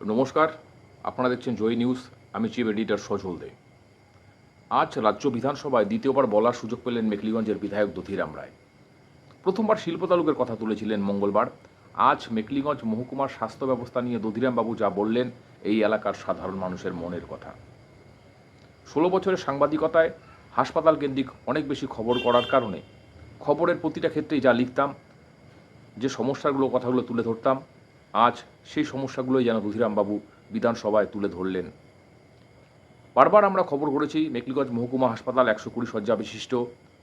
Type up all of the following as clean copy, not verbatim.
নমস্কার, আপনারা দেখছেন জয় নিউজ। আমি চিফ এডিটর সজল দে। আজ রাজ্য বিধানসভায় দ্বিতীয়বার বলার সুযোগ পেলেন মেখলিগঞ্জের বিধায়ক দধিরাম রায়। প্রথমবার শিল্প তালুকের কথা তুলেছিলেন মঙ্গলবার। আজ মেখলিগঞ্জ মহকুমার স্বাস্থ্য ব্যবস্থা নিয়ে দধিরামবাবু যা বললেন, এই এলাকার সাধারণ মানুষের মনের কথা। 16 বছরের সাংবাদিকতায় হাসপাতাল কেন্দ্রিক অনেক বেশি খবর করার কারণে খবরের প্রতিটা ক্ষেত্রেই যা লিখতাম, যে সমস্যাগুলো কথাগুলো তুলে ধরতাম, আজ সেই সমস্যাগুলোই যেন দধিরামবাবু বিধানসভায় তুলে ধরলেন। বারবার আমরা খবর করেছি মেখলিগঞ্জ মহকুমা হাসপাতাল 120 শয্যা বিশিষ্ট,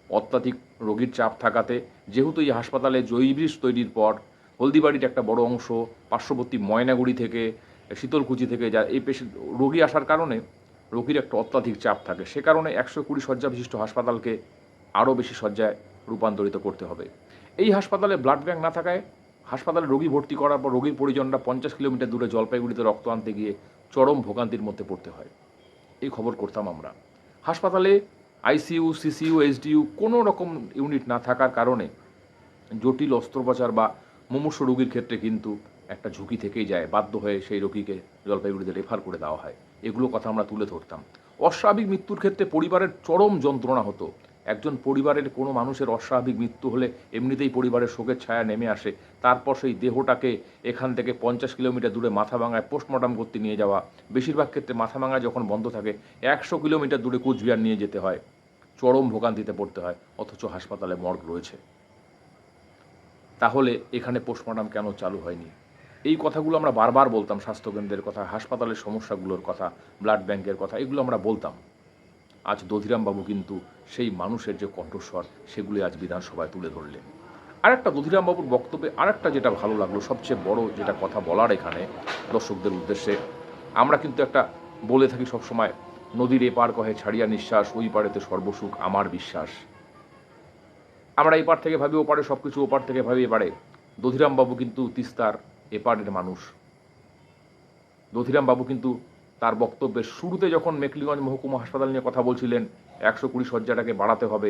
অত্যাধিক রোগীর চাপ থাকাতে যেহেতু এই হাসপাতালে জৈবিষ তৈরির পর হলদিবাড়ির একটা বড় অংশ, পার্শ্ববর্তী ময়নাগুড়ি থেকে, শীতলকুচি থেকে যা এই রোগী আসার কারণে রোগীর একটা অত্যাধিক চাপ থাকে। সে কারণে 120 শয্যা বিশিষ্ট হাসপাতালকে আরও বেশি শয্যায় রূপান্তরিত করতে হবে। এই হাসপাতালে ব্লাড ব্যাঙ্ক না থাকায় হাসপাতালে রোগী ভর্তি করার পর রোগীর পরিজনরা 50 কিলোমিটার দূরে জলপাইগুড়িতে রক্ত আনতে গিয়ে চরম ভোগান্তির মধ্যে পড়তে হয়। এই খবর করতাম আমরা। হাসপাতালে আইসিইউ, সিসিইউ, এসডিইউ কোনো রকম ইউনিট না থাকার কারণে জটিল অস্ত্রোপচার বা মুমূর্ষু রোগীর ক্ষেত্রে কিন্তু একটা ঝুঁকি থেকেই যায়, বাধ্য হয়ে সেই রোগীকে জলপাইগুড়িতে রেফার করে দেওয়া হয়। এগুলো কথা আমরা তুলে ধরতাম। অস্বাভাবিক মৃত্যুর ক্ষেত্রে পরিবারের চরম যন্ত্রণা হতো। একজন পরিবারের কোনো মানুষের অস্বাভাবিক মৃত্যু হলে এমনিতেই পরিবারের শোকের ছায়া নেমে আসে। তারপর সেই দেহটাকে এখান থেকে 50 কিলোমিটার দূরে মাথাভাঙায় পোস্টমর্টম করতে নিয়ে যাওয়া, বেশিরভাগ ক্ষেত্রে মাথাভাঙায় যখন বন্ধ থাকে 100 কিলোমিটার দূরে কুচবিহার নিয়ে যেতে হয়। চরম ভোগান্তিতে পড়তে হয়, অথচ হাসপাতালে মর্গ রয়েছে। তাহলে এখানে পোস্টমর্টম কেন চালু হয়নি? এই কথাগুলো আমরা বারবার বলতাম। স্বাস্থ্যকেন্দ্রের কথা, হাসপাতালের সমস্যাগুলোর কথা, ব্লাড ব্যাংকের কথা, এগুলো আমরা বলতাম। আজ দধিরামবাবু কিন্তু সেই মানুষের যে কণ্ঠস্বর, সেগুলি আজ বিধানসভায় তুলে ধরলেন। আরেকটা দধিরামবাবুর বক্তব্যে আরেকটা যেটা ভালো লাগলো, সবচেয়ে বড় যেটা কথা বলার এখানে দর্শকদের উদ্দেশ্যে, আমরা কিন্তু একটা বলে থাকি সবসময়, নদীর এপার কহে ছাড়িয়া নিঃশ্বাস, ওই পারেতে সর্বসুখ আমার বিশ্বাস। আমরা এপার থেকে ভাবি ওপারে সব কিছু, ওপার থেকে ভাবি এপারে। দধিরামবাবু কিন্তু তিস্তার এপারের মানুষ। দধিরামবাবু কিন্তু তার বক্তব্যের শুরুতে যখন মেখলিগঞ্জ মহকুমা হাসপাতাল নিয়ে কথা বলছিলেন, 120 শয্যাটাকে বাড়াতে হবে,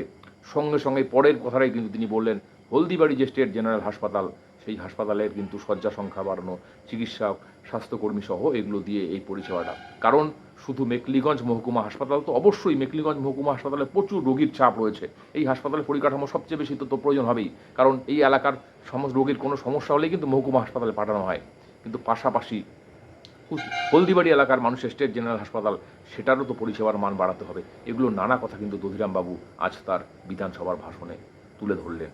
সঙ্গে সঙ্গে পরের কথাটাই কিন্তু তিনি বললেন, হলদিবাড়ি যে স্টেট জেনারেল হাসপাতাল, সেই হাসপাতালের কিন্তু শয্যা সংখ্যা বাড়ানো, চিকিৎসক, স্বাস্থ্যকর্মী সহ এগুলো দিয়ে এই পরিষেবাটা। কারণ শুধু মেখলিগঞ্জ মহকুমা হাসপাতাল তো অবশ্যই, মেখলিগঞ্জ মহকুমা হাসপাতালে প্রচুর রোগীর চাপ রয়েছে। এই হাসপাতালের পরিকাঠামো সবচেয়ে বেশি তো প্রয়োজন হবেই, কারণ এই এলাকার সমস্ত রোগীর কোনো সমস্যা হলেই কিন্তু মহকুমা হাসপাতালে পাঠানো হয়। কিন্তু পাশাপাশি হলদিবাড়ি এলাকার মানুষের স্টেট জেনারেল হাসপাতাল, সেটারও তো পরিষেবার মান বাড়াতে হবে। এগুলো নানা কথা কিন্তু দধিরামবাবু আজ তার বিধানসভার ভাষণে তুলে ধরলেন।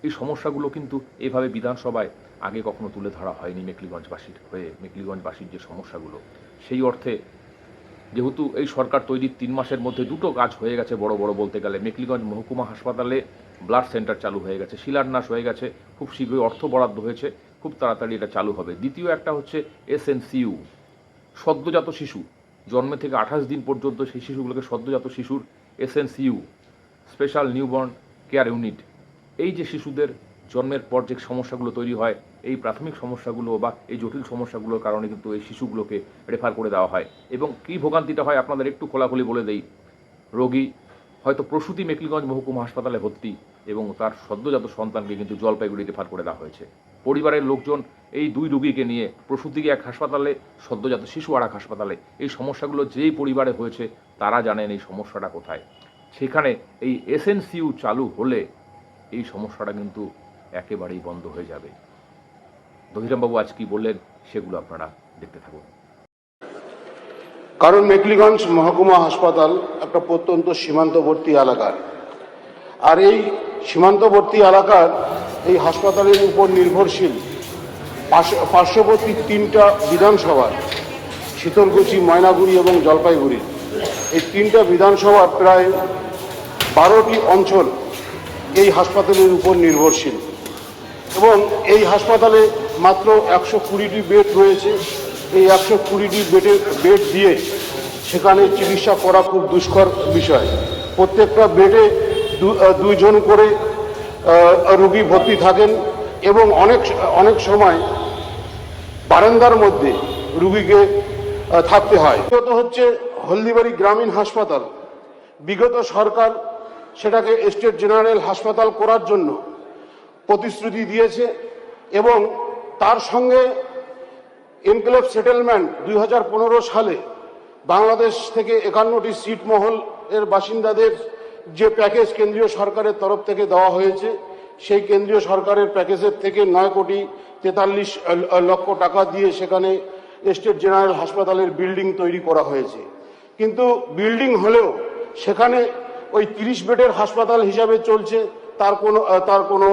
এই সমস্যাগুলো কিন্তু এভাবে বিধানসভায় আগে কখনো তুলে ধরা হয়নি মেখলিগঞ্জবাসীর হয়ে। মেখলিগঞ্জবাসীর যে সমস্যাগুলো, সেই অর্থে যেহেতু এই সরকার তৈরির 3 মাসের মধ্যে দুটো কাজ হয়ে গেছে বড় বড় বলতে গেলে। মেখলিগঞ্জ মহকুমা হাসপাতালে ব্লাড সেন্টার চালু হয়ে গেছে, শিলান্যাস হয়ে গেছে, খুব শীঘ্রই অর্থ বরাদ্দ হয়েছে, খুব তাড়াতাড়ি এটা চালু হবে। দ্বিতীয় একটা হচ্ছে এসএনসিইউ, সদ্যজাত শিশু, জন্মে থেকে 28 দিন পর্যন্ত সেই শিশুগুলোকে সদ্যজাত শিশুর SNCU, special newborn care unit. এই যে শিশুদের জন্মের পর যে সমস্যাগুলো তৈরি হয়, এই প্রাথমিক সমস্যাগুলো বা এই জটিল সমস্যাগুলোর কারণে কিন্তু এই শিশুগুলোকে রেফার করে দেওয়া হয়। এবং কী ভোগান্তিটা হয় আপনাদের একটু খোলাখুলি বলে দেই। রোগী হয়তো প্রসূতি মেখলিগঞ্জ মহকুমা হাসপাতালে ভর্তি, এবং তার সদ্যজাত সন্তানকে কিন্তু জলপাইগুড়ি রেফার করে দেওয়া হয়েছে। পরিবারের লোকজন এই 2 রোগীকে নিয়ে, প্রসূতিকে এক হাসপাতালে, সদ্যজাত শিশু আর এক হাসপাতালে। এই সমস্যাগুলো যেই পরিবারে হয়েছে তারা জানেন এই সমস্যাটা কোথায়। সেখানে এই এসএনসিইউ চালু হলে এই সমস্যাটা কিন্তু একেবারেই বন্ধ হয়ে যাবে। দধিরামবাবু আজ কি বললেন সেগুলো আপনারা দেখতে থাকুন। কারণ মেখলিগঞ্জ মহকুমা হাসপাতাল একটা প্রত্যন্ত সীমান্তবর্তী এলাকার, আর এই সীমান্তবর্তী এলাকার এই হাসপাতালের উপর নির্ভরশীল পার্শ্ববর্তী 3টা বিধানসভার, শীতলকুচি, ময়নাগুড়ি এবং জলপাইগুড়ি, এই 3টা বিধানসভার প্রায় 12টি অঞ্চল এই হাসপাতালের উপর নির্ভরশীল। এবং এই হাসপাতালে মাত্র 120টি বেড রয়েছে। এই 120টি বেড দিয়ে সেখানে চিকিৎসা করা খুব দুষ্কর বিষয়। প্রত্যেকটা বেডে 2 জন করে রোগী ভর্তি থাকেন, এবং অনেক সময় বারান্দার মধ্যে রোগীকে থাকতে হয়। বিগত হচ্ছে হলদিবাড়ি গ্রামীণ হাসপাতাল, বিগত সরকার সেটাকে স্টেট জেনারেল হাসপাতাল করার জন্য প্রতিশ্রুতি দিয়েছে, এবং তার সঙ্গে এনক্লেভ সেটেলমেন্ট 2015 সালে বাংলাদেশ থেকে 51টি ছিটমহল এর বাসিন্দাদের যে প্যাকেজ কেন্দ্রীয় সরকারের তরফ থেকে দেওয়া হয়েছে, সেই কেন্দ্রীয় সরকারের প্যাকেজের থেকে 9,43,00,000 টাকা দিয়ে সেখানে স্টেট জেনারেল হাসপাতালের বিল্ডিং তৈরি করা হয়েছে। কিন্তু বিল্ডিং হলেও সেখানে ওই 30 বেডের হাসপাতাল হিসাবে চলছে, তার কোনো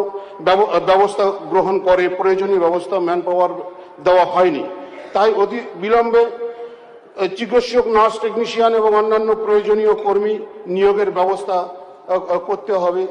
ব্যবস্থা গ্রহণ করে প্রয়োজনীয় ব্যবস্থা ম্যান পাওয়ার দেওয়া হয়নি। তাই অতি বিলম্বে চিকিৎসক, নার্স, টেকনিশিয়ান এবং অন্যান্য প্রয়োজনীয় কর্মী নিয়োগের ব্যবস্থা করতে হবে।